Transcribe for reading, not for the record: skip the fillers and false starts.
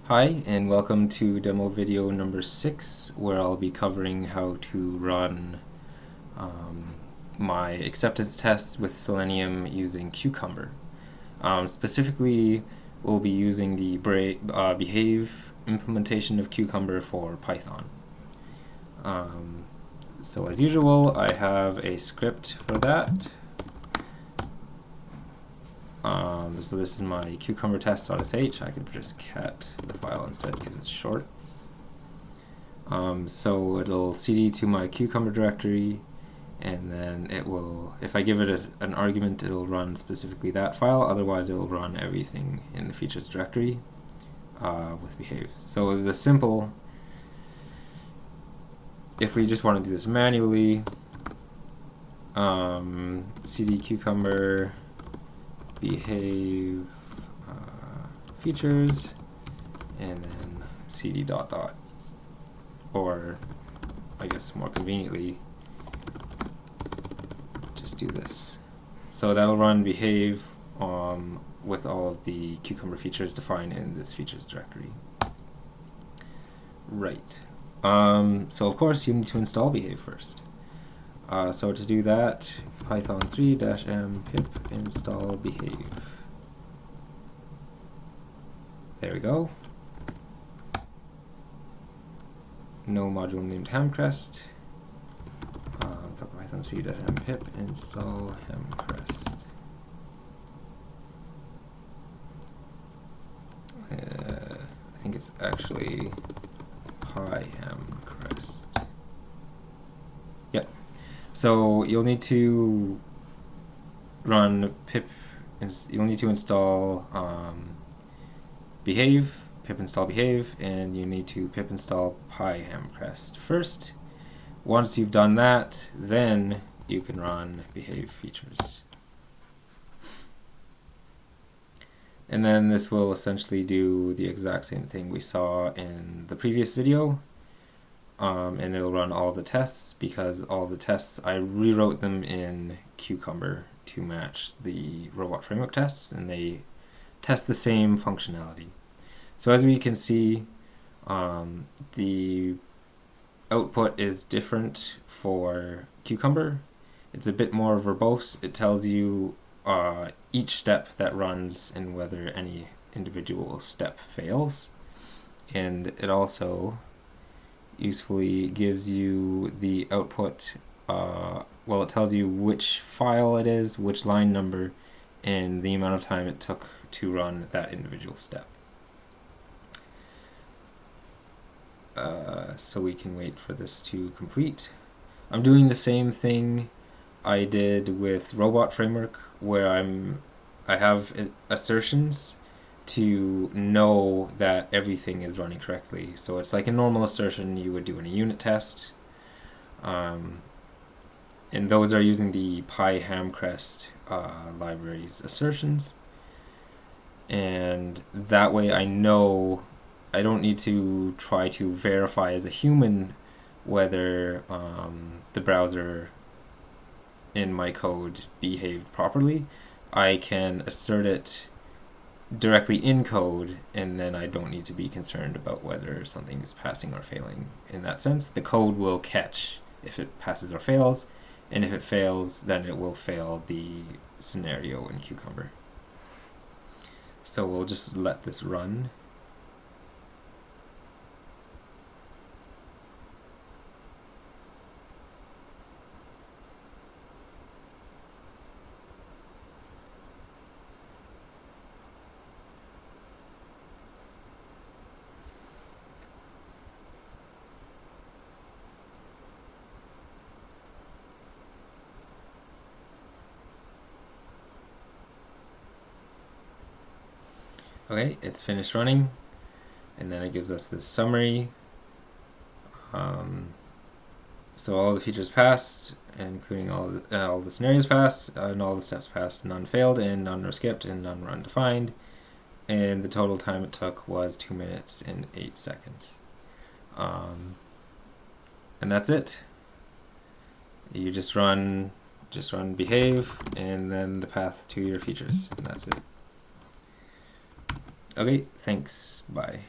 Hi, and welcome to demo video number 6, where I'll be covering how to run my acceptance tests with Selenium using Cucumber. Specifically, we'll be using the behave implementation of Cucumber for Python. So as usual, I have a script for that. So this is my cucumber test.sh. I could just cat the file instead because it's short. So it'll cd to my cucumber directory, and then it will, if I give it an argument, it'll run specifically that file. Otherwise, it'll run everything in the features directory with behave. So the simple, if we just want to do this manually, cd cucumber behave features, and then cd ... or I guess more conveniently just do this. So that'll run behave with all of the cucumber features defined in this features directory. Right. So of course you need to install behave first. So to do that, python 3-m pip install behave. There we go. No module named Hamcrest. So python 3-m pip install Hamcrest. I think it's actually Hamcrest. Yep. So you'll need to run pip. You'll need to install behave, pip install behave, and you need to pip install Hamcrest first. Once you've done that, then you can run behave features. And then this will essentially do the exact same thing we saw in the previous video. And it'll run all the tests, because all the tests, I rewrote them in Cucumber to match the robot framework tests, and they test the same functionality. So as we can see, the output is different for Cucumber. It's a bit more verbose. It tells you each step that runs and whether any individual step fails. And it also usefully gives you the output, well, it tells you which file it is, which line number, and the amount of time it took to run that individual step. So we can wait for this to complete. I'm doing the same thing I did with Robot Framework, where I have assertions to know that everything is running correctly. So it's like a normal assertion you would do in a unit test. And those are using the Hamcrest library's assertions. And that way I know I don't need to try to verify as a human whether the browser in my code behaved properly. I can assert it directly in code, and then I don't need to be concerned about whether something is passing or failing. In that sense, the code will catch if it passes or fails, and if it fails, then it will fail the scenario in Cucumber. So we'll just let this run. Okay, it's finished running, and then it gives us this summary. So all the features passed, including all the scenarios passed, and all the steps passed. None failed, and none were skipped, and none were undefined. And the total time it took was 2 minutes and 8 seconds. And that's it. You just run behave, and then the path to your features, and that's it. Okay, thanks, bye.